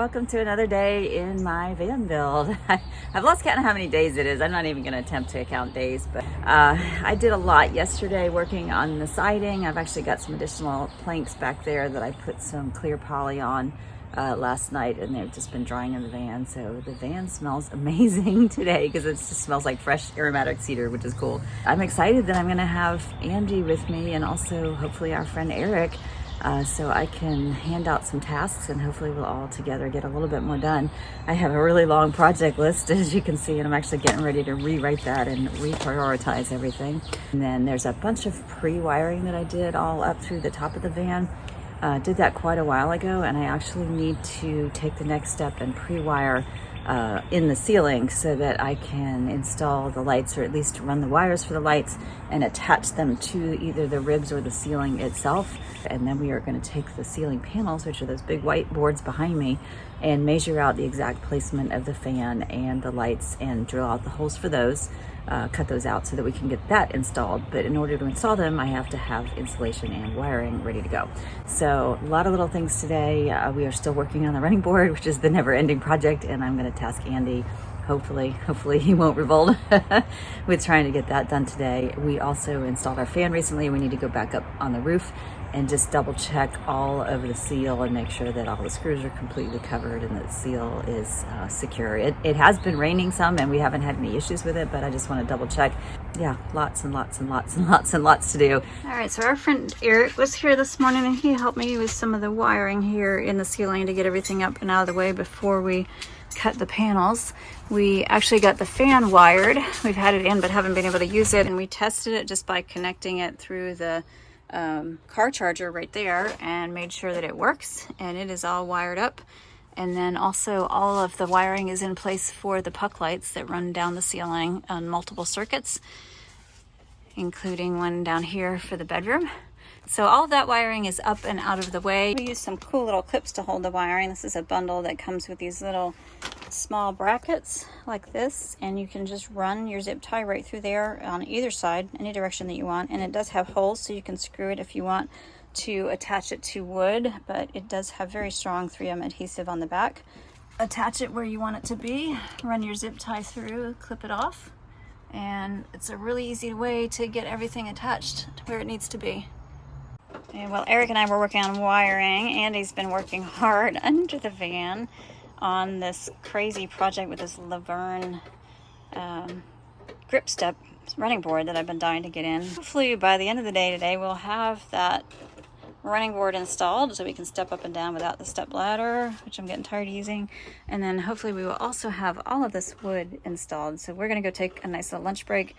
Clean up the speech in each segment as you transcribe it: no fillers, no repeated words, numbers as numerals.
welcome to another day in my van build. I've lost count of how many days it is. I'm not even going to attempt to count days, but I did a lot yesterday working on the siding. I've actually got some additional planks back there that I put some clear poly on last night, and they've just been drying in the van. So the van smells amazing today because it just smells like fresh aromatic cedar, which is cool. I'm excited that I'm going to have Andy with me and also hopefully our friend Eric, so I can hand out some tasks and hopefully we'll all together get a little bit more done. I have a really long project list, as you can see, and I'm actually getting ready to rewrite that and reprioritize everything. And then there's a bunch of pre-wiring that I did all up through the top of the van. Did that quite a while ago, and I actually need to take the next step and pre-wire in the ceiling so that I can install the lights, or at least run the wires for the lights and attach them to either the ribs or the ceiling itself. And then we are going to take the ceiling panels, which are those big white boards behind me, and measure out the exact placement of the fan and the lights and drill out the holes for those, cut those out so that we can get that installed. But in order to install them, I have to have insulation and wiring ready to go. So a lot of little things today. We are still working on the running board, which is the never-ending project, and I'm going to task Andy. Hopefully he won't revolt with trying to get that done today. We also installed our fan recently. We need to go back up on the roof and just double check all of the seal and make sure that all the screws are completely covered and that the seal is secure. It has been raining some and we haven't had any issues with it, but I just want to double check. Yeah, lots and lots and lots and lots and lots to do. All right, so our friend Eric was here this morning and he helped me with some of the wiring here in the ceiling to get everything up and out of the way before we cut the panels. We actually got the fan wired. We've had it in but haven't been able to use it, and we tested it just by connecting it through the car charger right there and made sure that it works, and it is all wired up. And then also all of the wiring is in place for the puck lights that run down the ceiling on multiple circuits, including one down here for the bedroom. So all of that wiring is up and out of the way. We use some cool little clips to hold the wiring. This is a bundle that comes with these little small brackets like this, and you can just run your zip tie right through there on either side, any direction that you want. And it does have holes, so you can screw it if you want to attach it to wood, but it does have very strong 3M adhesive on the back. Attach it where you want it to be, run your zip tie through, clip it off, and it's a really easy way to get everything attached to where it needs to be. And while Eric and I were working on wiring, Andy's been working hard under the van on this crazy project with this 𝘼𝙗𝙤𝙪 grip step running board that I've been dying to get in. Hopefully by the end of the day today we'll have that running board installed so we can step up and down without the step ladder, which I'm getting tired of using. And then hopefully we will also have all of this wood installed. So we're going to go take a nice little lunch break,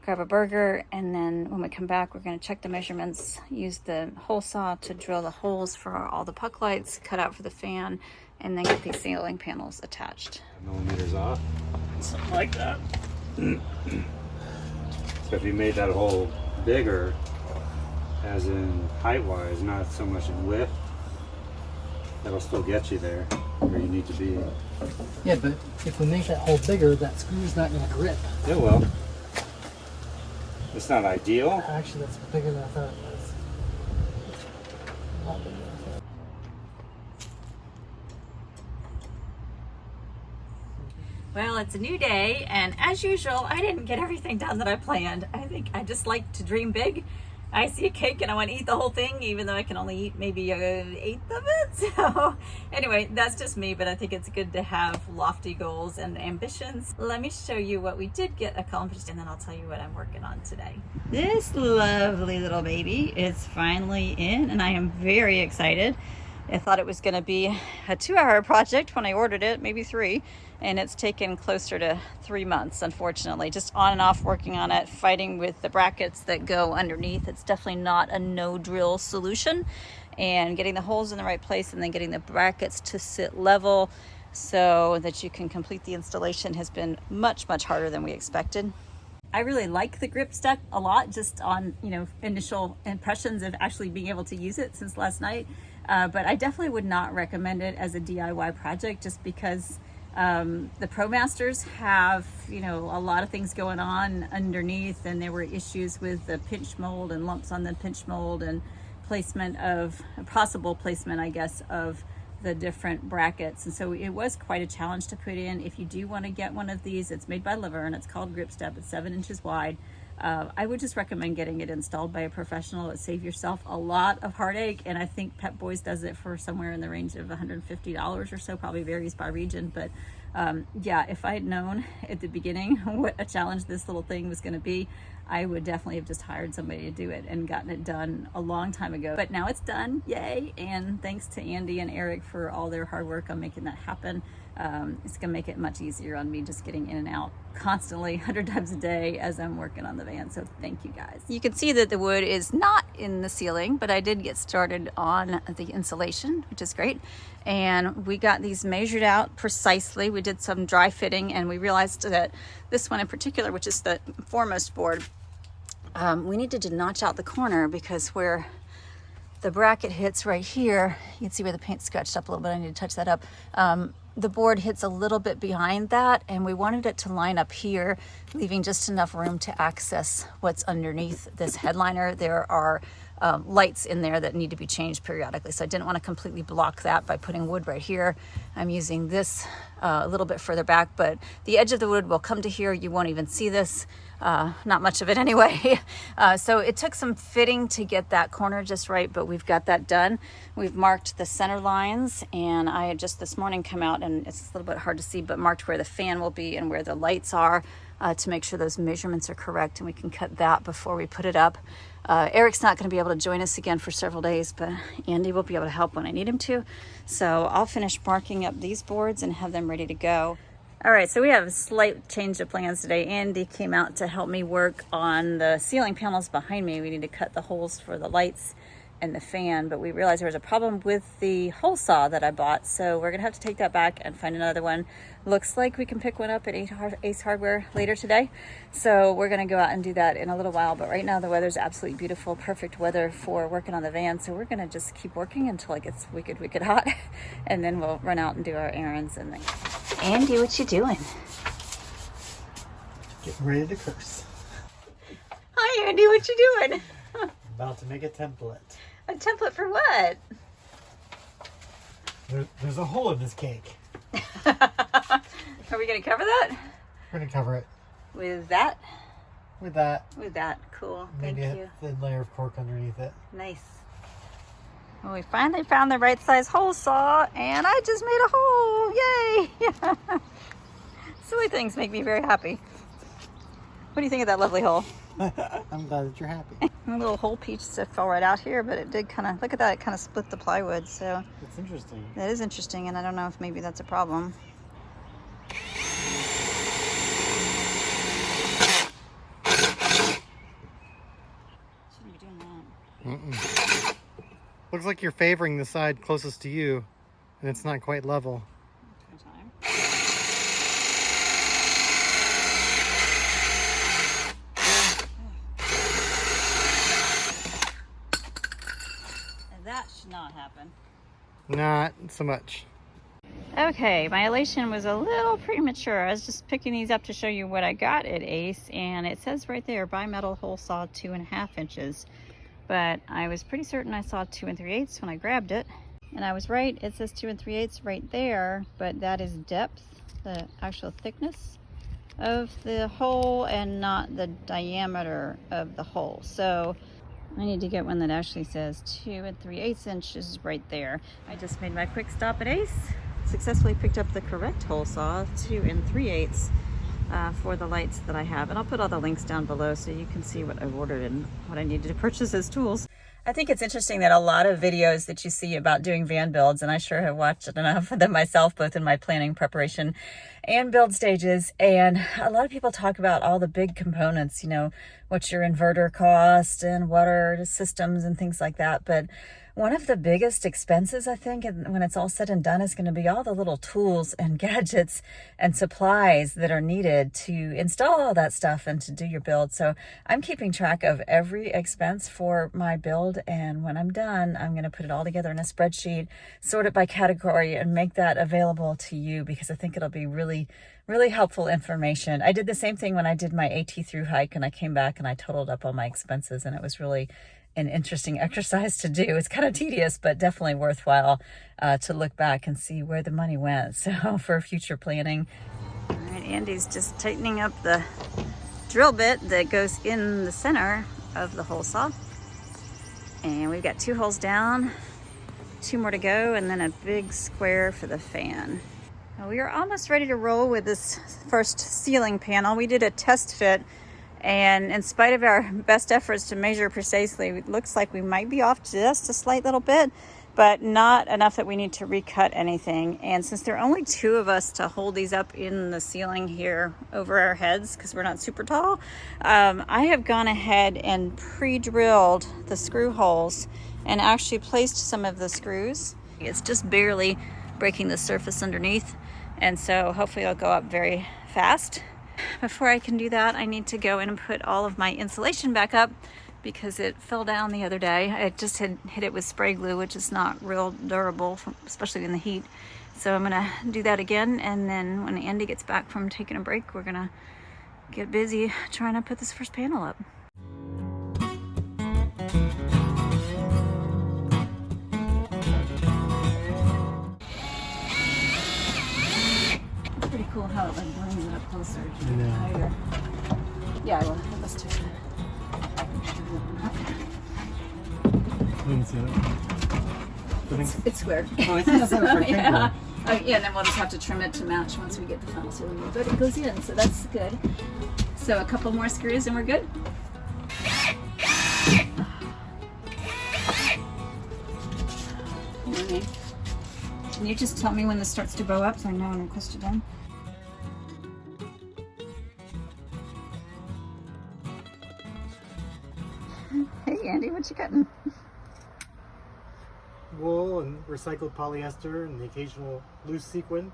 grab a burger, and then when we come back we're going to check the measurements, use the hole saw to drill the holes for all the puck lights, cut out for the fan, and then get these ceiling panels attached. Millimeters off, something like that. So if you made that hole bigger, as in height wise, not so much in width, that'll still get you there where you need to be. Yeah, but if we make that hole bigger, that screw's not going to grip. It will. It's not ideal. Actually, that's bigger than I thought it was. A lot bigger than I thought. Well, it's a new day, and as usual, I didn't get everything done that I planned. I think I just like to dream big. I see a cake and I want to eat the whole thing, even though I can only eat maybe an eighth of it. So anyway, that's just me, but I think it's good to have lofty goals and ambitions. Let me show you what we did get accomplished, and then I'll tell you what I'm working on today. This lovely little baby is finally in, and I am very excited. I thought it was going to be a 2-hour project when I ordered it, maybe 3, and it's taken closer to 3 months, unfortunately. Just on and off working on it, fighting with the brackets that go underneath. It's definitely not a no-drill solution, and getting the holes in the right place and then getting the brackets to sit level so that you can complete the installation has been much, much harder than we expected. I really like the grip step a lot, just on, initial impressions of actually being able to use it since last night. But I definitely would not recommend it as a DIY project, just because the Promasters have, a lot of things going on underneath, and there were issues with the pinch mold and lumps on the pinch mold and possible placement, I guess, of the different brackets. And so it was quite a challenge to put in. If you do want to get one of these, it's made by 𝘼𝙗, it's called Grip Step. It's 7 inches wide. I would just recommend getting it installed by a professional. It would save yourself a lot of heartache, and I think Pep Boys does it for somewhere in the range of $150 or so, probably varies by region. But yeah, if I had known at the beginning what a challenge this little thing was going to be, I would definitely have just hired somebody to do it and gotten it done a long time ago. But now it's done, yay! And thanks to Andy and Eric for all their hard work on making that happen. It's gonna make it much easier on me just getting in and out constantly 100 times a day as I'm working on the van. So thank you guys. You can see that the wood is not in the ceiling, but I did get started on the insulation, which is great. And we got these measured out precisely. We did some dry fitting, and we realized that this one in particular, which is the foremost board, we needed to notch out the corner, because where the bracket hits right here, you can see where the paint scratched up a little bit. I need to touch that up. The board hits a little bit behind that, and we wanted it to line up here, leaving just enough room to access what's underneath this headliner. There are lights in there that need to be changed periodically, so I didn't want to completely block that by putting wood right here. I'm using this a little bit further back, but the edge of the wood will come to here. You won't even see this, not much of it anyway. So it took some fitting to get that corner just right, but we've got that done. We've marked the center lines, and I had just this morning come out, and it's a little bit hard to see, but marked where the fan will be and where the lights are, to make sure those measurements are correct, and we can cut that before we put it up. Eric's not going to be able to join us again for several days, but Andy will be able to help when I need him to. So I'll finish marking up these boards and have them ready to go. All right, so we have a slight change of plans today. Andy came out to help me work on the ceiling panels behind me. We need to cut the holes for the lights and the fan, but we realized there was a problem with the hole saw that I bought, so we're gonna have to take that back and find another one. Looks like we can pick one up at Ace Hardware later today, so we're gonna go out and do that in a little while. But right now the weather's absolutely beautiful, perfect weather for working on the van, so we're gonna just keep working until it gets wicked hot, and then we'll run out and do our errands. And then Andy, what you doing? Getting ready to curse. Hi Andy, what you doing? About to make a template. A template for what? There's a hole in this cake. Are we gonna cover that? We're gonna cover it With that? with that. With that, cool. Maybe Thank you. a thin layer of cork underneath it. Nice. Well, we finally found the right size hole saw, and I just made a hole. Yay! Silly things make me very happy. What do you think of that lovely hole? I'm glad that you're happy. A little hole piece that fell right out here, but it did kind of, look at that, it kind of split the plywood, so. It's interesting. That is interesting, and I don't know if maybe that's a problem. Shouldn't be doing that. Looks like you're favoring the side closest to you, and it's not quite level. Time. That should not happen. Not so much. Okay, my 𝘼𝙗 was a little premature. I was just picking these up to show you what I got at Ace, and it says right there, bimetal hole saw 2.5 inches. But I was pretty certain I saw 2 3/8 when I grabbed it. And I was right, it says 2 3/8 right there, but that is depth, the actual thickness of the hole, and not the diameter of the hole. So I need to get one that actually says 2 3/8 inches right there. I just made my quick stop at Ace. Successfully picked up the correct hole saw, 2 3/8, for the lights that I have. And I'll put all the links down below so you can see what I've ordered and what I needed to purchase as tools. I think it's interesting that a lot of videos that you see about doing van builds, and I sure have watched enough of them myself, both in my planning, preparation, and build stages, and a lot of people talk about all the big components, you know, what's your inverter cost and what are the systems and things like that. But one of the biggest expenses, I think, when it's all said and done, is going to be all the little tools and gadgets and supplies that are needed to install all that stuff and to do your build. So I'm keeping track of every expense for my build, and when I'm done, I'm going to put it all together in a spreadsheet, sort it by category, and make that available to you, because I think it'll be really helpful information. I did the same thing when I did my AT thru hike, and I came back and I totaled up all my expenses, and it was really an interesting exercise to do. It's kind of tedious, but definitely worthwhile to look back and see where the money went. So for future planning. All right, Andy's just tightening up the drill bit that goes in the center of the hole saw. And we've got 2 holes down, 2 more to go, and then a big square for the fan. Now we are almost ready to roll with this first ceiling panel. We did a test fit, and in spite of our best efforts to measure precisely, it looks like we might be off just a slight little bit, but not enough that we need to recut anything. And since there are only 2 of us to hold these up in the ceiling here over our heads, because we're not super tall, I have gone ahead and pre-drilled the screw holes and actually placed some of the screws. It's just barely breaking the surface underneath, and so hopefully it'll go up very fast. Before I can do that, I need to go in and put all of my insulation back up because it fell down the other day. I just had hit it with spray glue, which is not real durable, especially in the heat. So I'm gonna do that again, and then when Andy gets back from taking a break, we're gonna get busy trying to put this first panel up. Pretty cool how it like brings it up closer to the higher. Yeah, well, let's do that. It's square. Oh, it's so yeah. Oh, yeah, and then we'll just have to trim it to match once we get the final ceiling. But it goes in, so that's good. So a couple more screws and we're good. Okay. Can you just tell me when this starts to bow up so I know when I'm close to done? Hey Andy, what you cutting? Wool and recycled polyester and the occasional loose sequin.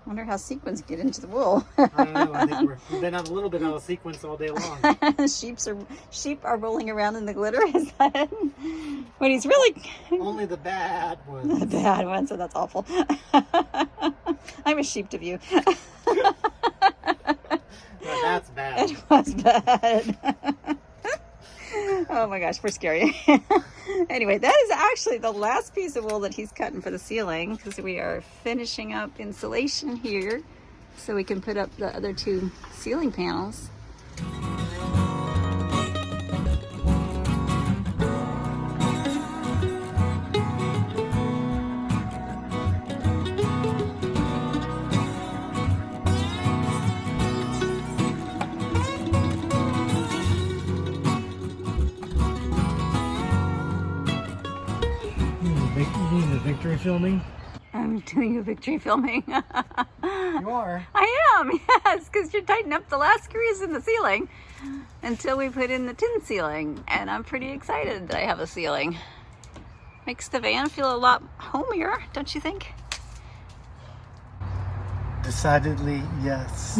Wonder how sequins get into the wool. I don't know. I think we've been out a little bit out of sequence all day long. Sheep are rolling around in the glitter. Is that what he's really? Only the bad ones. The bad ones. So that's awful. I'm ashamed of you. Well, that's bad. It was bad. Oh my gosh, we're scary. Anyway, that is actually the last piece of wool that he's cutting for the ceiling, because we are finishing up insulation here so we can put up the other 2 ceiling panels. You need the victory filming? I'm doing a victory filming. You are? I am, yes, because you're tightening up the last screws in the ceiling until we put in the tin ceiling. And I'm pretty excited that I have a ceiling. Makes the van feel a lot homier, don't you think? Decidedly, yes.